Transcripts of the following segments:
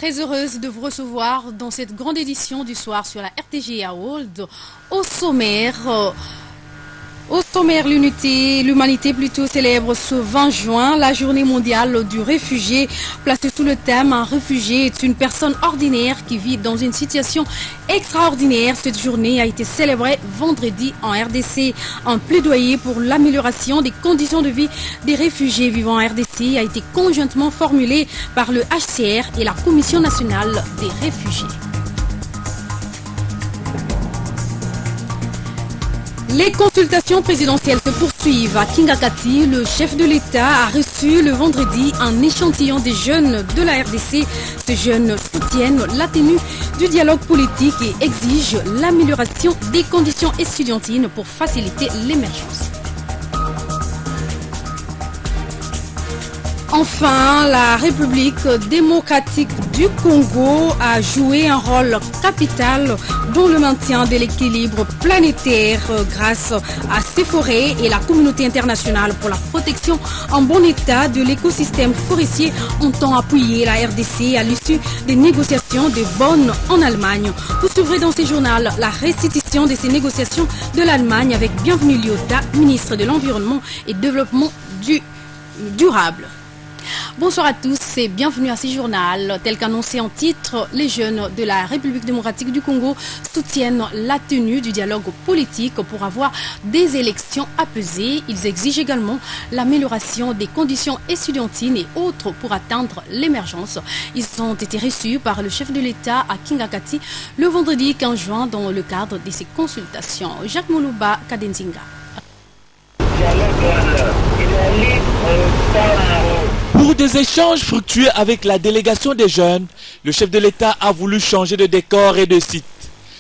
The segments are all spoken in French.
Très heureuse de vous recevoir dans cette grande édition du soir sur la RTGA World. Au sommaire, l'humanité plutôt célèbre ce 20 juin la journée mondiale du réfugié, placée sous le thème « Un réfugié est une personne ordinaire qui vit dans une situation extraordinaire ». Cette journée a été célébrée vendredi en RDC. Un plaidoyer pour l'amélioration des conditions de vie des réfugiés vivant en RDC a été conjointement formulé par le HCR et la Commission nationale des réfugiés. Les consultations présidentielles se poursuivent. À Kingakati, le chef de l'État a reçu le vendredi un échantillon des jeunes de la RDC. Ces jeunes soutiennent la tenue du dialogue politique et exigent l'amélioration des conditions estudiantines pour faciliter l'émergence. Enfin, la République démocratique du Congo a joué un rôle capital dans le maintien de l'équilibre planétaire grâce à ses forêts, et la communauté internationale pour la protection en bon état de l'écosystème forestier entend appuyer la RDC à l'issue des négociations de Bonn en Allemagne. Vous trouverez dans ce journal la restitution de ces négociations de l'Allemagne avec Bienvenue Liota, ministre de l'Environnement et Développement durable. Bonsoir à tous et bienvenue à ce journal. Tel qu'annoncé en titre, les jeunes de la République démocratique du Congo soutiennent la tenue du dialogue politique pour avoir des élections apaisées. Ils exigent également l'amélioration des conditions estudiantines et autres pour atteindre l'émergence. Ils ont été reçus par le chef de l'État à Kingakati le vendredi 15 juin dans le cadre de ces consultations. Jacques Moulouba, Kadenzinga. Pour des échanges fructueux avec la délégation des jeunes, le chef de l'État a voulu changer de décor et de site.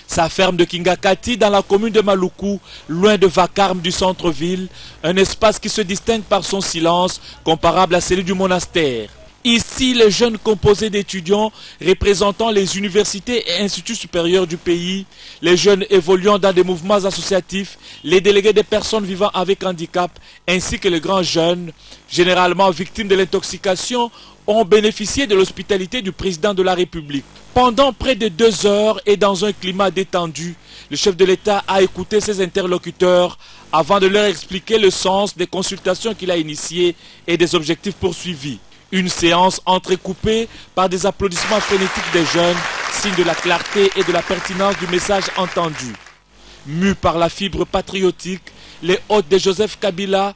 Sa ferme de Kingakati dans la commune de Maluku, loin de vacarme du centre-ville, un espace qui se distingue par son silence, comparable à celui du monastère. Ici, les jeunes composés d'étudiants représentant les universités et instituts supérieurs du pays, les jeunes évoluant dans des mouvements associatifs, les délégués des personnes vivant avec handicap, ainsi que les grands jeunes, généralement victimes de l'intoxication, ont bénéficié de l'hospitalité du président de la République. Pendant près de 2 heures et dans un climat détendu, le chef de l'État a écouté ses interlocuteurs avant de leur expliquer le sens des consultations qu'il a initiées et des objectifs poursuivis. Une séance entrecoupée par des applaudissements frénétiques des jeunes, signe de la clarté et de la pertinence du message entendu. Mus par la fibre patriotique, les hôtes de Joseph Kabila,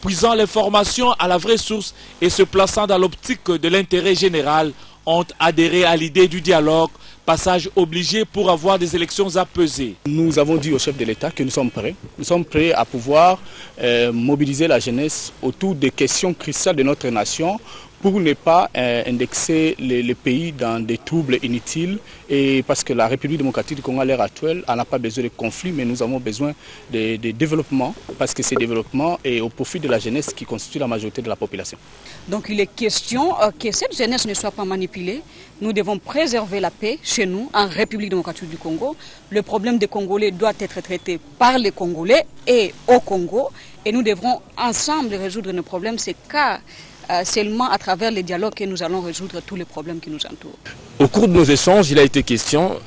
puisant l'information à la vraie source et se plaçant dans l'optique de l'intérêt général, ont adhéré à l'idée du dialogue, passage obligé pour avoir des élections apaisées. Nous avons dit au chef de l'État que nous sommes prêts. Nous sommes prêts à pouvoir mobiliser la jeunesse autour des questions cruciales de notre nation, pour ne pas indexer les pays dans des troubles inutiles, et parce que la République démocratique du Congo à l'heure actuelle n'a pas besoin de conflits, mais nous avons besoin de développement, parce que ce développement est au profit de la jeunesse qui constitue la majorité de la population. Donc il est question que cette jeunesse ne soit pas manipulée. Nous devons préserver la paix chez nous, en République démocratique du Congo. Le problème des Congolais doit être traité par les Congolais et au Congo, et nous devrons ensemble résoudre nos problèmes. C'est car seulement à travers les dialogues que nous allons résoudre tous les problèmes qui nous entourent. Au cours de nos échanges, il a été question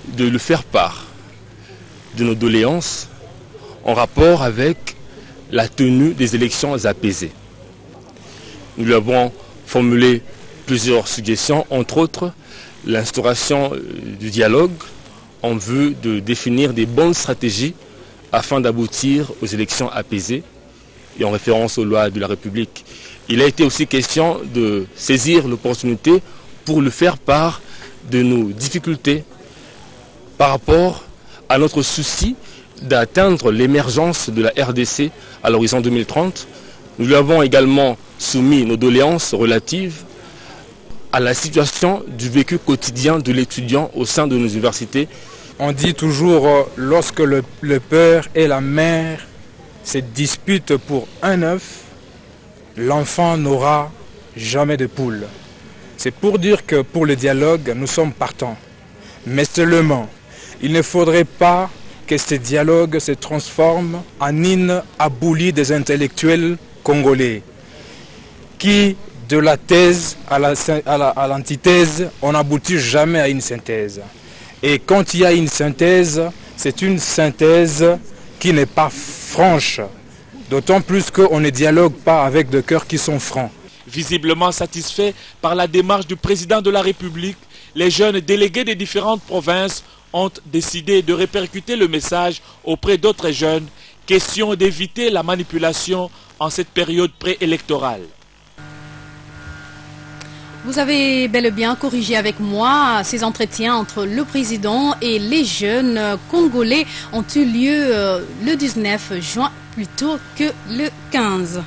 de lui faire part de nos doléances en rapport avec la tenue des élections apaisées. Nous lui avons formulé plusieurs suggestions, entre autres l'instauration du dialogue en vue de définir des bonnes stratégies afin d'aboutir aux élections apaisées et en référence aux lois de la République. Il a été aussi question de saisir l'opportunité pour lui faire part de nos difficultés par rapport à notre souci d'atteindre l'émergence de la RDC à l'horizon 2030. Nous lui avons également soumis nos doléances relatives à la situation du vécu quotidien de l'étudiant au sein de nos universités. On dit toujours, lorsque le père et la mère se disputent pour un œuf, l'enfant n'aura jamais de poule. C'est pour dire que pour le dialogue, nous sommes partants. Mais seulement, il ne faudrait pas que ce dialogue se transforme en une aboulie des intellectuels congolais qui de la thèse à l'antithèse, on n'aboutit jamais à une synthèse. Et quand il y a une synthèse, c'est une synthèse qui n'est pas franche. D'autant plus qu'on ne dialogue pas avec des cœurs qui sont francs. Visiblement satisfaits par la démarche du président de la République, les jeunes délégués des différentes provinces ont décidé de répercuter le message auprès d'autres jeunes, question d'éviter la manipulation en cette période préélectorale. Vous avez bel et bien corrigé avec moi. Ces entretiens entre le président et les jeunes congolais ont eu lieu le 19 juin plutôt que le 15.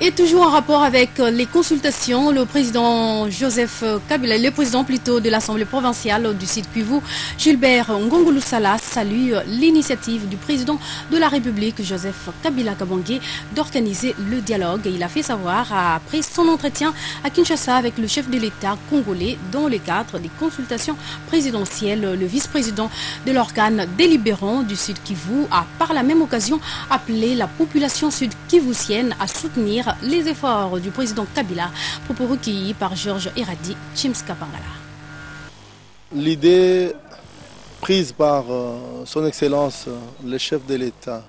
Et toujours en rapport avec les consultations, le président Joseph Kabila, le président plutôt de l'Assemblée provinciale du Sud Kivu, Gilbert Ngongolo Sala, salue l'initiative du président de la République, Joseph Kabila Kabange, d'organiser le dialogue. Il a fait savoir après son entretien à Kinshasa avec le chef de l'État congolais dans le cadre des consultations présidentielles. Le vice-président de l'organe délibérant du Sud Kivu a par la même occasion appelé la population sud-kivusienne à soutenir les efforts du président Kabila, propos recueillis par Georges Eradi, Chimska Pangala. L'idée prise par son Excellence, le chef de l'État,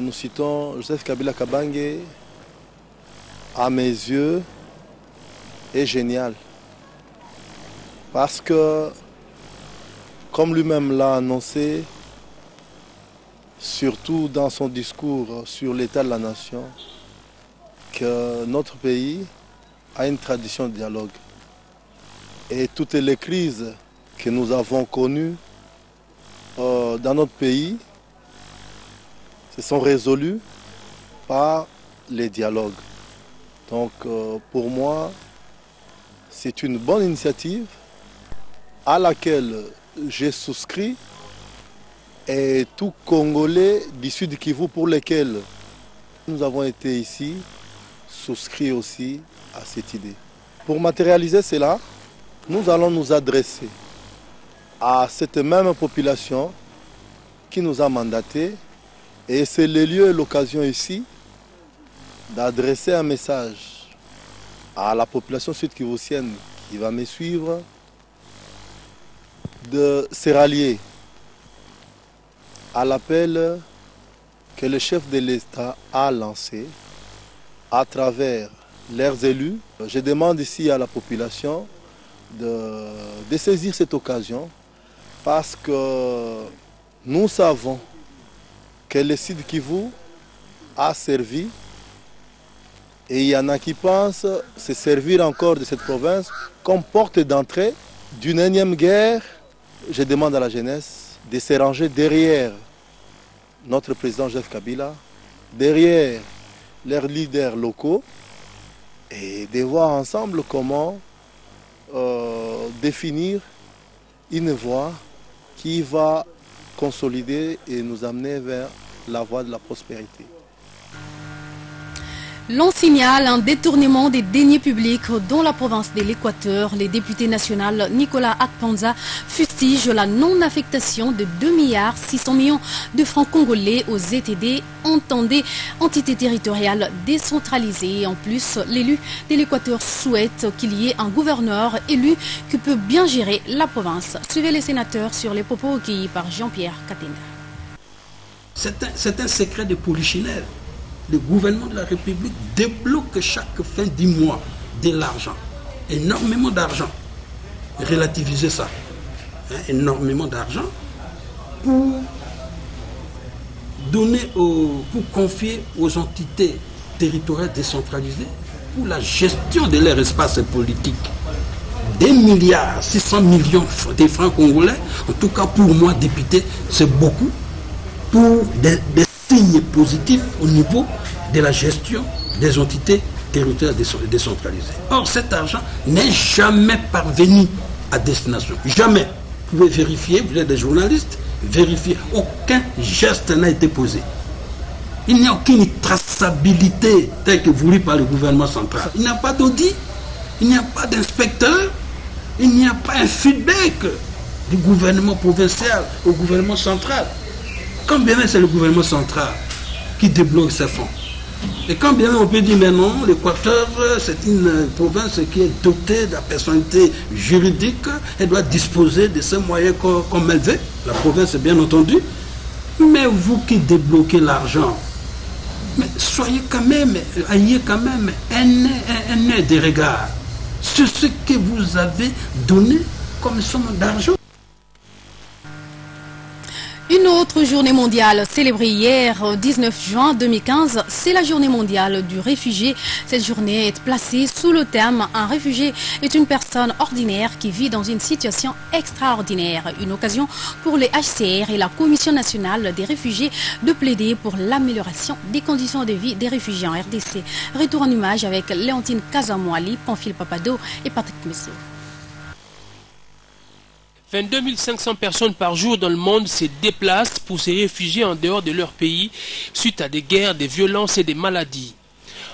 nous citons Joseph Kabila Kabange, à mes yeux, est géniale. Parce que, comme lui-même l'a annoncé, surtout dans son discours sur l'état de la nation, que notre pays a une tradition de dialogue. Et toutes les crises que nous avons connues dans notre pays se sont résolues par les dialogues. Donc pour moi, c'est une bonne initiative à laquelle j'ai souscrit, et tout Congolais du Sud Kivu pour lesquels nous avons été ici souscrit aussi à cette idée. Pour matérialiser cela, nous allons nous adresser à cette même population qui nous a mandatés, et c'est le lieu et l'occasion ici d'adresser un message à la population sud-kivusienne qui va me suivre, de se rallier à l'appel que le chef de l'État a lancé à travers leurs élus. Je demande ici à la population de saisir cette occasion, parce que nous savons que le Sud Kivu a servi, et il y en a qui pensent se servir encore de cette province comme porte d'entrée d'une énième guerre. Je demande à la jeunesse de se ranger derrière notre président Joseph Kabila, derrière leurs leaders locaux, et de voir ensemble comment définir une voie qui va consolider et nous amener vers la voie de la prospérité. L'on signale un détournement des deniers publics dans la province de l'Équateur. Le député national Nicolas Akpanza fustige la non-affectation de 2,6 milliards de francs congolais aux ETD, entités territoriales décentralisées. En plus, l'élu de l'Équateur souhaite qu'il y ait un gouverneur élu qui peut bien gérer la province. Suivez les sénateurs sur les propos recueillis par Jean-Pierre Katenda. C'est un secret de polichinelle. Le gouvernement de la République débloque chaque fin du mois de l'argent, énormément d'argent. Relativiser ça, énormément d'argent pour confier aux entités territoriales décentralisées pour la gestion de leur espace politique. 2,6 milliards de francs congolais, en tout cas pour moi, député, c'est beaucoup pour des signes positifs au niveau de la gestion des entités territoriales décentralisées. Or, cet argent n'est jamais parvenu à destination. Jamais. Vous pouvez vérifier, vous êtes des journalistes, vérifier. Aucun geste n'a été posé. Il n'y a aucune traçabilité telle que voulue par le gouvernement central. Il n'y a pas d'audit, il n'y a pas d'inspecteur, il n'y a pas un feedback du gouvernement provincial au gouvernement central. Quand bien même c'est le gouvernement central qui débloque ces fonds, Et quand bien on peut dire mais non, l'Équateur, c'est une province qui est dotée de la personnalité juridique, elle doit disposer de ces moyens comme elle veut, la province bien entendu, mais vous qui débloquez l'argent, mais soyez quand même, ayez quand même un œil de regard sur ce que vous avez donné comme somme d'argent. Une autre journée mondiale célébrée hier, 19 juin 2015, c'est la journée mondiale du réfugié. Cette journée est placée sous le thème « Un réfugié est une personne ordinaire qui vit dans une situation extraordinaire ». Une occasion pour les HCR et la Commission nationale des réfugiés de plaider pour l'amélioration des conditions de vie des réfugiés en RDC. Retour en image avec Léontine Kazamouali, Pamphile Papado et Patrick Messou. 22 500 personnes par jour dans le monde se déplacent pour se réfugier en dehors de leur pays suite à des guerres, des violences et des maladies.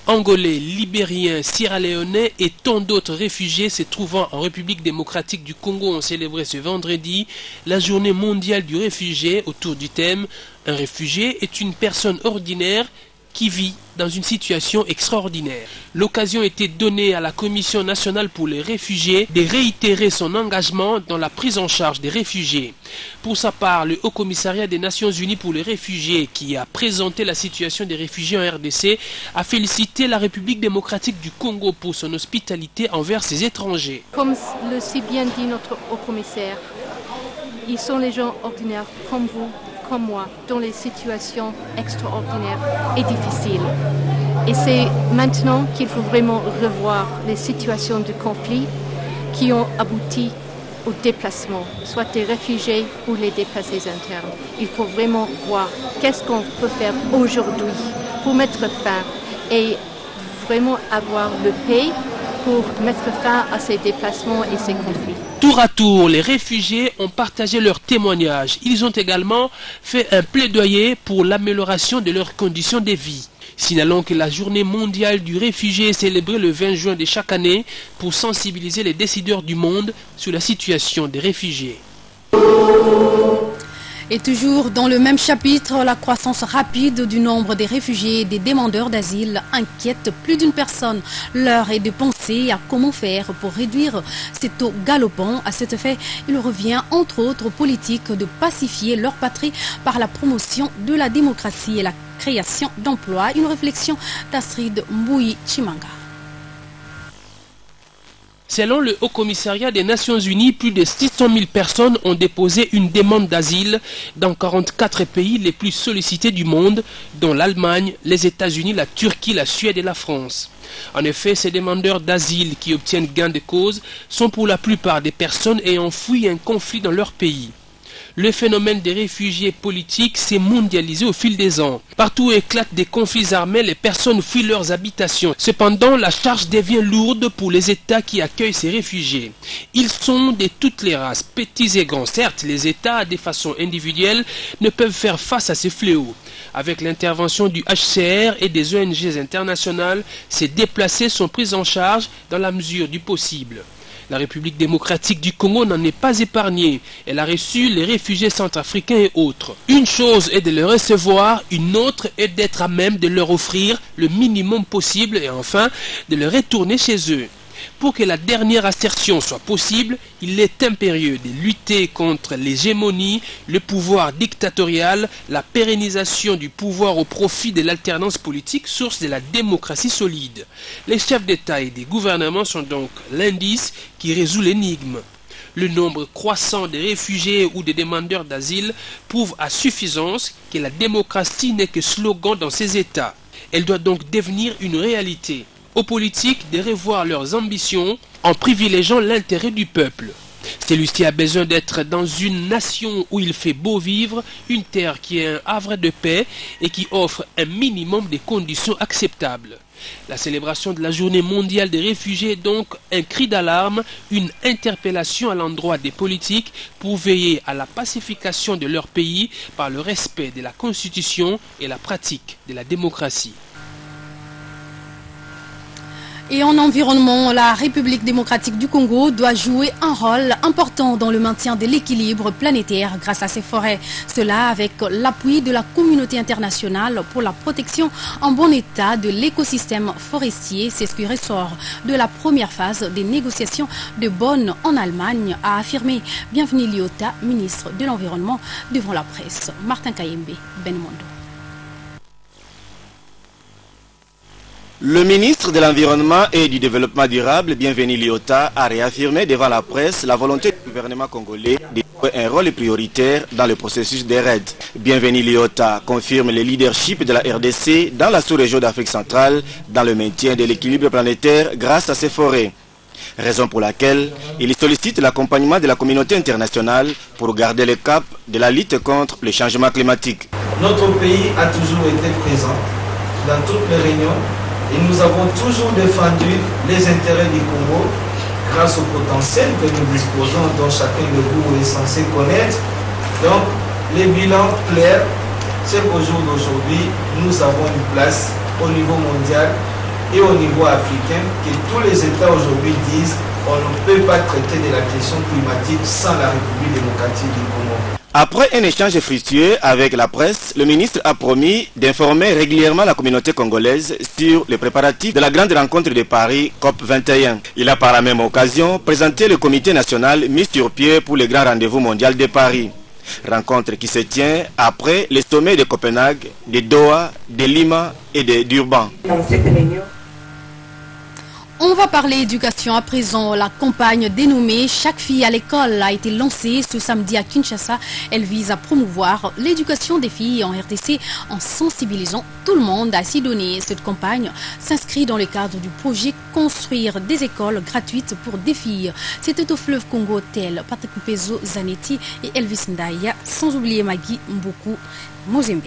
Angolais, Libériens, Sierra-Léonais et tant d'autres réfugiés se trouvant en République démocratique du Congo ont célébré ce vendredi la journée mondiale du réfugié autour du thème « Un réfugié est une personne ordinaire qui vit dans une situation extraordinaire ». L'occasion était donnée à la Commission nationale pour les réfugiés de réitérer son engagement dans la prise en charge des réfugiés. Pour sa part, le Haut Commissariat des Nations Unies pour les réfugiés, qui a présenté la situation des réfugiés en RDC, a félicité la République démocratique du Congo pour son hospitalité envers ses étrangers. Comme le si bien dit notre Haut Commissaire, ils sont les gens ordinaires comme vous, comme moi, dans les situations extraordinaires et difficiles. Et c'est maintenant qu'il faut vraiment revoir les situations de conflit qui ont abouti au déplacement, soit des réfugiés ou les déplacés internes. Il faut vraiment voir qu'est-ce qu'on peut faire aujourd'hui pour mettre fin et vraiment avoir le paix pour mettre fin à ces déplacements et ces conflits. Tour à tour, les réfugiés ont partagé leurs témoignages. Ils ont également fait un plaidoyer pour l'amélioration de leurs conditions de vie. Signalons que la journée mondiale du réfugié est célébrée le 20 juin de chaque année pour sensibiliser les décideurs du monde sur la situation des réfugiés. Et toujours dans le même chapitre, la croissance rapide du nombre des réfugiés et des demandeurs d'asile inquiète plus d'une personne. L'heure est de penser à comment faire pour réduire ces taux galopants. À cet effet, il revient entre autres aux politiques de pacifier leur patrie par la promotion de la démocratie et la création d'emplois. Une réflexion d'Astrid Mbouyi-Chimanga. Selon le Haut Commissariat des Nations Unies, plus de 600 000 personnes ont déposé une demande d'asile dans 44 pays les plus sollicités du monde, dont l'Allemagne, les États-Unis, la Turquie, la Suède et la France. En effet, ces demandeurs d'asile qui obtiennent gain de cause sont pour la plupart des personnes ayant fui un conflit dans leur pays. Le phénomène des réfugiés politiques s'est mondialisé au fil des ans. Partout où éclatent des conflits armés, les personnes fuient leurs habitations. Cependant, la charge devient lourde pour les États qui accueillent ces réfugiés. Ils sont de toutes les races, petits et grands. Certes, les États, de façon individuelle, ne peuvent faire face à ces fléaux. Avec l'intervention du HCR et des ONG internationales, ces déplacés sont pris en charge dans la mesure du possible. La République démocratique du Congo n'en est pas épargnée. Elle a reçu les réfugiés centrafricains et autres. Une chose est de les recevoir, une autre est d'être à même de leur offrir le minimum possible et enfin de les retourner chez eux. Pour que la dernière assertion soit possible, il est impérieux de lutter contre l'hégémonie, le pouvoir dictatorial, la pérennisation du pouvoir au profit de l'alternance politique, source de la démocratie solide. Les chefs d'État et des gouvernements sont donc l'indice qui résout l'énigme. Le nombre croissant de réfugiés ou de demandeurs d'asile prouve à suffisance que la démocratie n'est que slogan dans ces États. Elle doit donc devenir une réalité. Aux politiques de revoir leurs ambitions en privilégiant l'intérêt du peuple. Celui-ci a besoin d'être dans une nation où il fait beau vivre, une terre qui est un havre de paix et qui offre un minimum de conditions acceptables. La célébration de la journée mondiale des réfugiés est donc un cri d'alarme, une interpellation à l'endroit des politiques pour veiller à la pacification de leur pays par le respect de la Constitution et la pratique de la démocratie. Et en environnement, la République démocratique du Congo doit jouer un rôle important dans le maintien de l'équilibre planétaire grâce à ses forêts. Cela avec l'appui de la communauté internationale pour la protection en bon état de l'écosystème forestier. C'est ce qui ressort de la première phase des négociations de Bonn en Allemagne, a affirmé Bienvenu Liota, ministre de l'Environnement, devant la presse. Martin Kayembe, Benmondo. Le ministre de l'Environnement et du Développement durable, Bienvenu Liota, a réaffirmé devant la presse la volonté du gouvernement congolais de jouer un rôle prioritaire dans le processus des raids. Bienvenu Liota confirme le leadership de la RDC dans la sous-région d'Afrique centrale dans le maintien de l'équilibre planétaire grâce à ses forêts. Raison pour laquelle il sollicite l'accompagnement de la communauté internationale pour garder le cap de la lutte contre le changement climatique. Notre pays a toujours été présent dans toutes les réunions. Et nous avons toujours défendu les intérêts du Congo grâce au potentiel que nous disposons, dont chacun de vous est censé connaître. Donc, les bilans clairs, c'est qu'au jour d'aujourd'hui, nous avons une place au niveau mondial et au niveau africain, que tous les États aujourd'hui disent qu'on ne peut pas traiter de la question climatique sans la République démocratique du Congo. Après un échange fructueux avec la presse, le ministre a promis d'informer régulièrement la communauté congolaise sur les préparatifs de la grande rencontre de Paris COP21. Il a par la même occasion présenté le comité national mis sur pied pour le grand rendez-vous mondial de Paris. Rencontre qui se tient après les sommets de Copenhague, de Doha, de Lima et de Durban. On va parler éducation à présent. La campagne dénommée Chaque fille à l'école a été lancée ce samedi à Kinshasa. Elle vise à promouvoir l'éducation des filles en RDC en sensibilisant tout le monde à s'y donner. Cette campagne s'inscrit dans le cadre du projet Construire des écoles gratuites pour des filles. C'était au fleuve Congo tel Patrick Mpezo Zanetti et Elvis Ndaya, sans oublier Magui Mbuku Mozembe.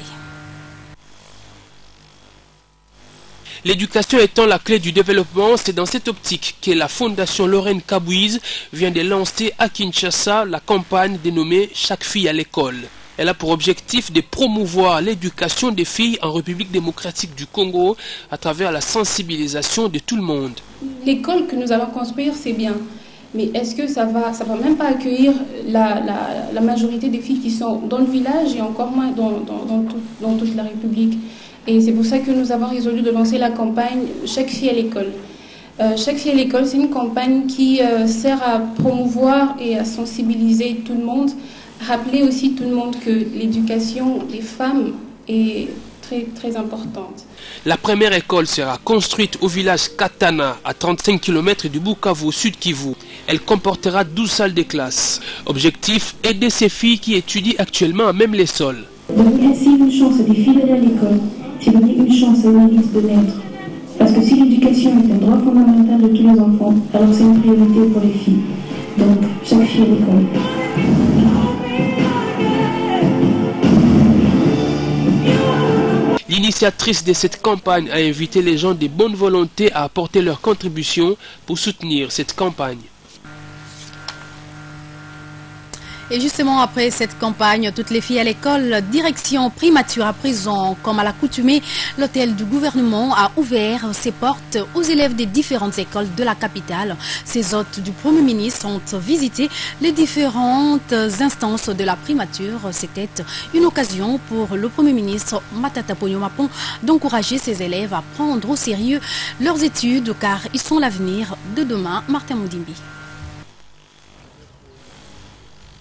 L'éducation étant la clé du développement, c'est dans cette optique que la Fondation Lorraine Kabouiz vient de lancer à Kinshasa la campagne dénommée Chaque fille à l'école. Elle a pour objectif de promouvoir l'éducation des filles en République démocratique du Congo à travers la sensibilisation de tout le monde. L'école que nous allons construire, c'est bien. Mais est-ce que ça va même pas accueillir la majorité des filles qui sont dans le village et encore moins dans toute la République? Et c'est pour ça que nous avons résolu de lancer la campagne Chaque fille à l'école. Chaque fille à l'école, c'est une campagne qui sert à promouvoir et à sensibiliser tout le monde, rappeler aussi tout le monde que l'éducation des femmes est très, très importante. La première école sera construite au village Katana, à 35 km du Bukavu, au sud Kivu. Elle comportera 12 salles de classe. Objectif, aider ces filles qui étudient actuellement à même les sols. Donner ainsi une chance à des filles d'aller à l'école, c'est donner une chance à l'Église de naître. Parce que si l'éducation est un droit fondamental de tous les enfants, alors c'est une priorité pour les filles. Donc, chaque fille à l'école. L'initiatrice de cette campagne a invité les gens de bonne volonté à apporter leur contribution pour soutenir cette campagne. Et justement, après cette campagne, toutes les filles à l'école, direction primature à présent, comme à l'accoutumée, l'hôtel du gouvernement a ouvert ses portes aux élèves des différentes écoles de la capitale. Ces hôtes du Premier ministre ont visité les différentes instances de la primature. C'était une occasion pour le Premier ministre Matata Ponyo Mapon d'encourager ses élèves à prendre au sérieux leurs études car ils sont l'avenir de demain. Martin Moudimbi.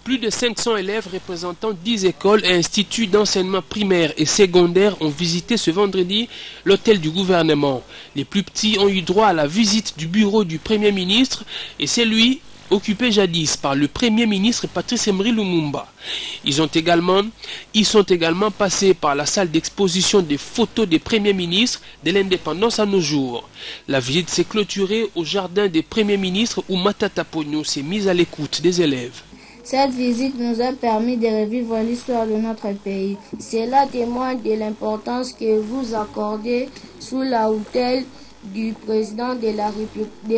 Plus de 500 élèves représentant 10 écoles et instituts d'enseignement primaire et secondaire ont visité ce vendredi l'hôtel du gouvernement. Les plus petits ont eu droit à la visite du bureau du Premier ministre et c'est lui occupé jadis par le Premier ministre Patrice Emery Lumumba. Ils sont également passés par la salle d'exposition des photos des premiers ministres de l'indépendance à nos jours. La visite s'est clôturée au jardin des premiers ministres où Matata Ponyo s'est mise à l'écoute des élèves. Cette visite nous a permis de revivre l'histoire de notre pays. Cela témoigne de l'importance que vous accordez sous la tutelle du président de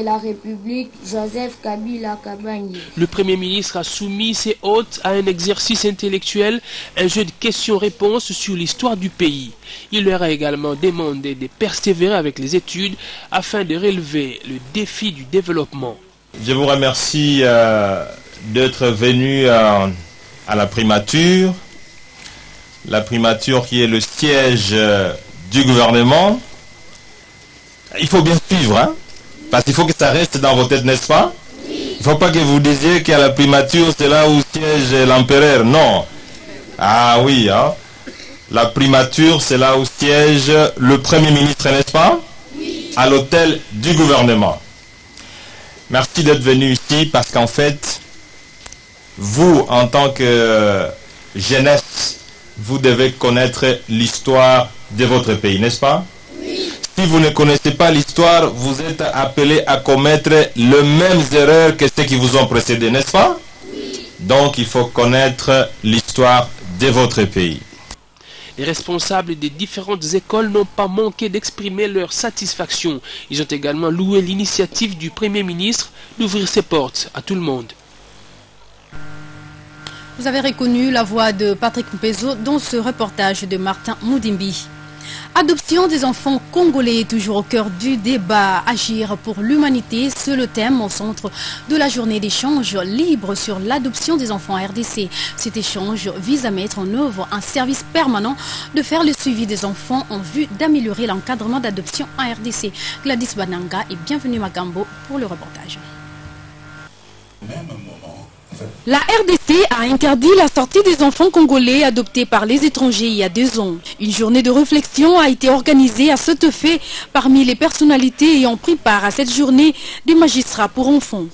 la République, Joseph Kabila Kabange. Le Premier ministre a soumis ses hôtes à un exercice intellectuel, un jeu de questions-réponses sur l'histoire du pays. Il leur a également demandé de persévérer avec les études afin de relever le défi du développement. Je vous remercie d'être venu à la primature. La primature qui est le siège du gouvernement. Il faut bien suivre, hein, parce qu'il faut que ça reste dans vos têtes, n'est-ce pas? Il ne faut pas que vous disiez qu'à la primature, c'est là où siège l'empereur. Non. Ah oui, hein. La primature, c'est là où siège le Premier ministre, n'est-ce pas? Oui. À l'hôtel du gouvernement. Merci d'être venu ici, parce qu'en fait, vous, en tant que jeunesse, vous devez connaître l'histoire de votre pays, n'est-ce pas? Oui. Si vous ne connaissez pas l'histoire, vous êtes appelés à commettre les mêmes erreurs que ceux qui vous ont précédés, n'est-ce pas? Oui. Donc, il faut connaître l'histoire de votre pays. Les responsables des différentes écoles n'ont pas manqué d'exprimer leur satisfaction. Ils ont également loué l'initiative du Premier ministre d'ouvrir ses portes à tout le monde. Vous avez reconnu la voix de Patrick Mpezo dans ce reportage de Martin Moudimbi. Adoption des enfants congolais est toujours au cœur du débat. Agir pour l'humanité, c'est le thème au centre de la journée d'échange libre sur l'adoption des enfants en RDC. Cet échange vise à mettre en œuvre un service permanent de faire le suivi des enfants en vue d'améliorer l'encadrement d'adoption en RDC. Gladys Bananga et bienvenue Magambo pour le reportage. La RDC a interdit la sortie des enfants congolais adoptés par les étrangers il y a 2 ans. Une journée de réflexion a été organisée à cet effet parmi les personnalités ayant pris part à cette journée des magistrats pour enfants.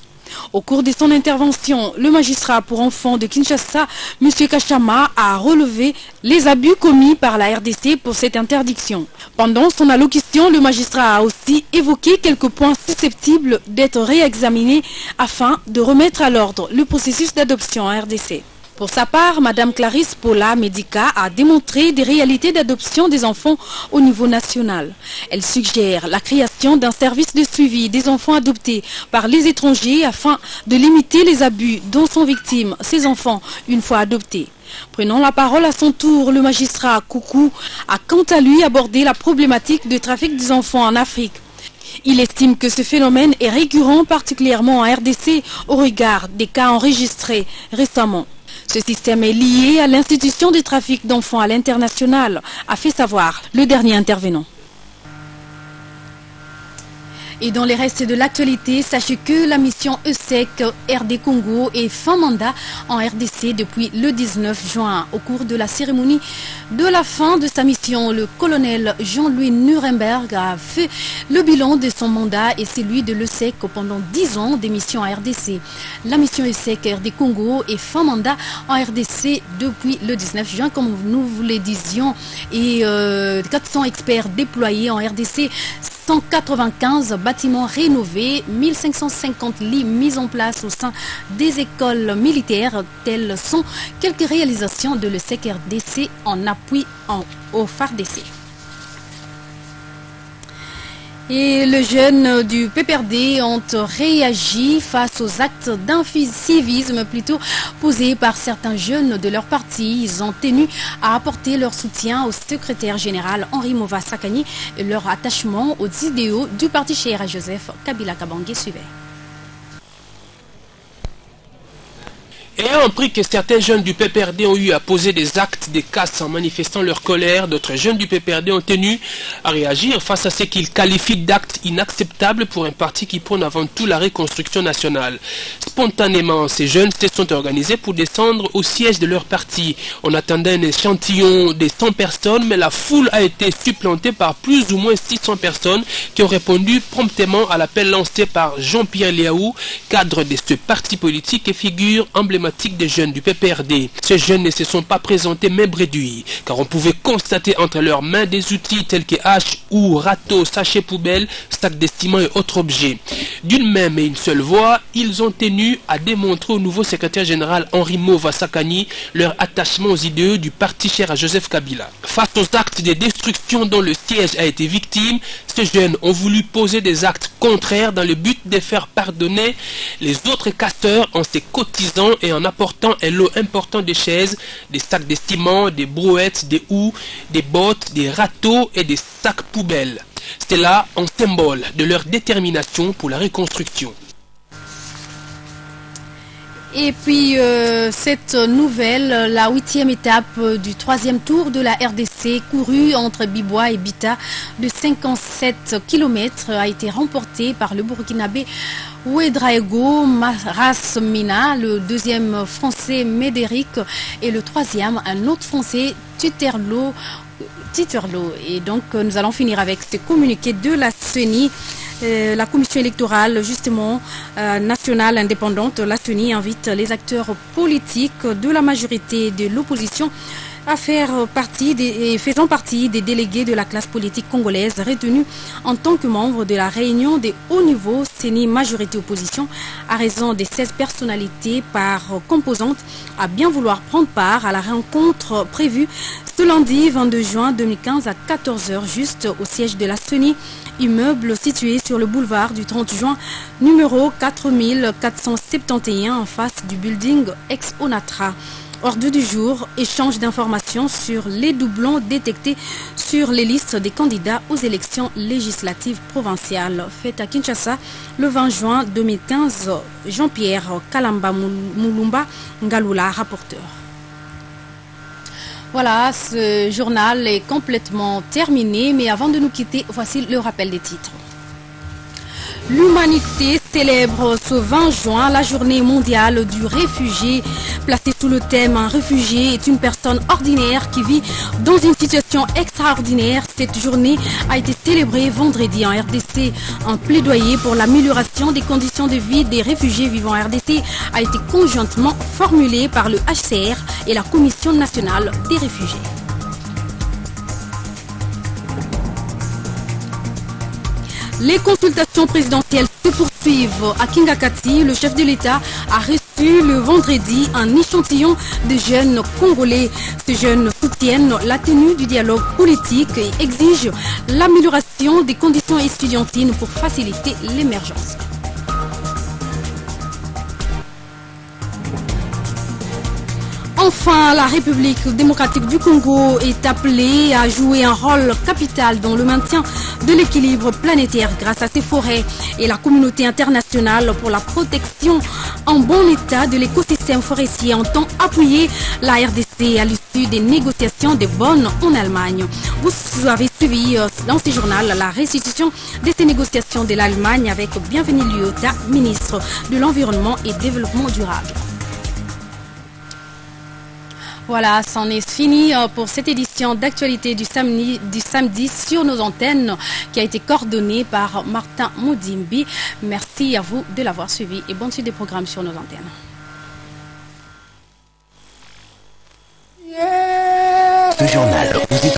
Au cours de son intervention, le magistrat pour enfants de Kinshasa, M. Kachama, a relevé les abus commis par la RDC pour cette interdiction. Pendant son allocution, le magistrat a aussi évoqué quelques points susceptibles d'être réexaminés afin de remettre à l'ordre le processus d'adoption en RDC. Pour sa part, Mme Clarisse Paula Medica a démontré des réalités d'adoption des enfants au niveau national. Elle suggère la création d'un service de suivi des enfants adoptés par les étrangers afin de limiter les abus dont sont victimes ces enfants une fois adoptés. Prenant la parole à son tour, le magistrat Koukou a quant à lui abordé la problématique du trafic des enfants en Afrique. Il estime que ce phénomène est récurrent particulièrement en RDC au regard des cas enregistrés récemment. Ce système est lié à l'institution du trafic d'enfants à l'international, a fait savoir le dernier intervenant. Et dans les restes de l'actualité, sachez que la mission ESSEC RD Congo est fin mandat en RDC depuis le 19 juin. Au cours de la cérémonie de la fin de sa mission, le colonel Jean-Louis Nuremberg a fait le bilan de son mandat et celui de l'ESSEC pendant 10 ans d'émission en RDC. La mission ESSEC RD Congo est fin mandat en RDC depuis le 19 juin, comme nous vous le disions, et 400 experts déployés en RDC, 195 bâtiments rénovés, 1550 lits mis en place au sein des écoles militaires. Telles sont quelques réalisations de l'ESSEC RDC en appui au FARDC. Et les jeunes du PPRD ont réagi face aux actes d'incivisme plutôt posés par certains jeunes de leur parti. Ils ont tenu à apporter leur soutien au secrétaire général Henri Mova Sakani et leur attachement aux idéaux du parti Chéra Joseph Kabila Kabange suivait. Ayant appris que certains jeunes du PPRD ont eu à poser des actes de casse en manifestant leur colère, d'autres jeunes du PPRD ont tenu à réagir face à ce qu'ils qualifient d'actes inacceptables pour un parti qui prône avant tout la reconstruction nationale. Spontanément, ces jeunes se sont organisés pour descendre au siège de leur parti. On attendait un échantillon de 100 personnes, mais la foule a été supplantée par plus ou moins 600 personnes qui ont répondu promptement à l'appel lancé par Jean-Pierre Liaou, cadre de ce parti politique et figure emblématique des jeunes du PPRD. Ces jeunes ne se sont pas présentés main réduits, car on pouvait constater entre leurs mains des outils tels que haches ou râteaux, sachets poubelles, sacs de ciment et autres objets. D'une même et une seule voix, ils ont tenu à démontrer au nouveau secrétaire général Henri Mova Sakani leur attachement aux idéaux du parti cher à Joseph Kabila. Face aux actes de destruction dont le siège a été victime, Ces jeunes ont voulu poser des actes contraires dans le but de faire pardonner les autres casseurs en se cotisant et en apportant un lot important de chaises, des sacs de ciment, des brouettes, des houes, des bottes, des râteaux et des sacs poubelles. C'est là un symbole de leur détermination pour la reconstruction. Et puis cette nouvelle, la 8e étape du 3e tour de la RDC courue entre Bibois et Bita de 57 km a été remportée par le Burkinabé Ouedraego Marasmina, le 2e français Médéric et le 3e un autre français Titerlo. Et donc nous allons finir avec ce communiqué de la CENI. La commission électorale justement nationale indépendante, la CENI, invite les acteurs politiques de la majorité et de l'opposition à faire partie faisant partie des délégués de la classe politique congolaise retenus en tant que membres de la réunion des hauts niveaux CENI majorité opposition à raison des 16 personnalités par composante à bien vouloir prendre part à la rencontre prévue ce lundi 22 juin 2015 à 14 h juste au siège de la CENI, immeuble situé sur le boulevard du 30 juin, numéro 4471 en face du building ex-Onatra. Ordre du jour, échange d'informations sur les doublons détectés sur les listes des candidats aux élections législatives provinciales. Faites à Kinshasa le 20 juin 2015, Jean-Pierre Kalamba Moulumba Ngalula, rapporteur. Voilà, ce journal est complètement terminé, mais avant de nous quitter, voici le rappel des titres. L'humanité célèbre ce 20 juin la journée mondiale du réfugié. Placée sous le thème « Un réfugié est une personne ordinaire qui vit dans une situation extraordinaire », cette journée a été célébrée vendredi en RDC. Un plaidoyer pour l'amélioration des conditions de vie des réfugiés vivant en RDC a été conjointement formulé par le HCR et la Commission nationale des réfugiés. Les consultations présidentielles se poursuivent à Kingakati. Le chef de l'État a reçu le vendredi un échantillon de jeunes congolais. Ces jeunes soutiennent la tenue du dialogue politique et exigent l'amélioration des conditions étudiantines pour faciliter l'émergence. Enfin, la République démocratique du Congo est appelée à jouer un rôle capital dans le maintien de l'équilibre planétaire grâce à ses forêts et la communauté internationale pour la protection en bon état de l'écosystème forestier entend appuyer la RDC à l'issue des négociations de Bonn en Allemagne. Vous avez suivi dans ce journal la restitution de ces négociations de l'Allemagne avec Bienvenue Liota, ministre de l'Environnement et Développement durable. Voilà, c'en est fini pour cette édition d'actualité du samedi sur nos antennes qui a été coordonnée par Martin Moudimbi. Merci à vous de l'avoir suivi et bonne suite des programmes sur nos antennes. Ce journal